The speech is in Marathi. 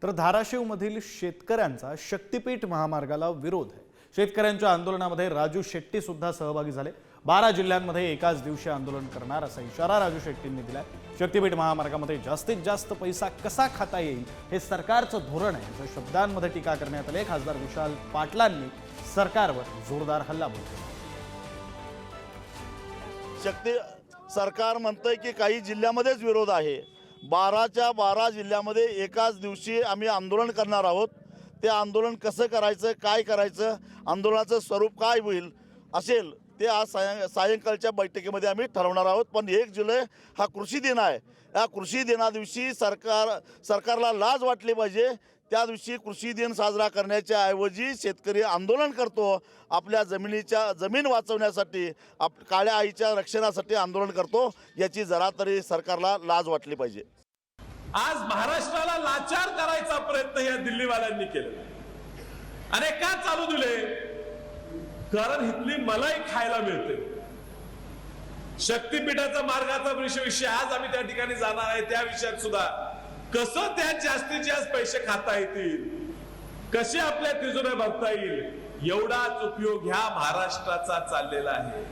तर धाराशिवमधील शेतकऱ्यांचा शक्तीपीठ महामार्गाला विरोध आहे। शेतकऱ्यांच्या आंदोलनामध्ये राजू शेट्टी सुद्धा सहभागी झाले। 12 जिल्ह्यांमध्ये एकाच दिवशी आंदोलन करणार असा इशारा राजू शेट्टींनी दिलाय। शक्तीपीठ महामार्गामध्ये जास्तीत जास्त पैसा कसा खाता येईल हे सरकारचं धोरण आहे अशा शब्दांमध्ये टीका करण्यात आली। खासदार विशाल पाटलांनी सरकारवर जोरदार हल्लाबोल केला। शक्ती सरकार म्हणतंय की काही जिल्ह्यामध्येच विरोध आहे। 12च्या 12 जिल्ह्यामध्ये एकाच दिवशी आम्ही आंदोलन करणार आहोत। ते आंदोलन कसं करायचं, काय करायचं, आंदोलनाचं स्वरूप काय होईल असेल ते आज सायंकाळच्या बैठकीमध्ये आम्ही ठरवणार आहोत। पण 1 जुलै हा कृषी दिन आहे। या कृषी दिनादिवशी सरकारला लाज वाटली पाहिजे। त्या दिवशी कृषी दिन साजरा करण्याच्या ऐवजी शेतकरी आंदोलन करतो, आपल्या जमीन वाचवण्यासाठी, काळ्या आईच्या रक्षणासाठी आंदोलन करतो। याची जरा तरी सरकारला लाज वाटली पाहिजे। आज महाराष्ट्राला लाचार करायचा प्रयत्न या दिल्लीवाल्यांनी केला आणि का चालू दिले? कारण इथली मलाई खायला मिळते। शक्तीपीठाचा मार्गाचा विषय आज आम्ही त्या ठिकाणी जाणार आहे। त्या विषयात सुद्धा कसं त्यात जास्तीत जास्त पैसे खाता येतील, कसे आपल्या तिजोऱ्या भरता येईल एवढाच उपयोग ह्या महाराष्ट्राचा चाललेला आहे।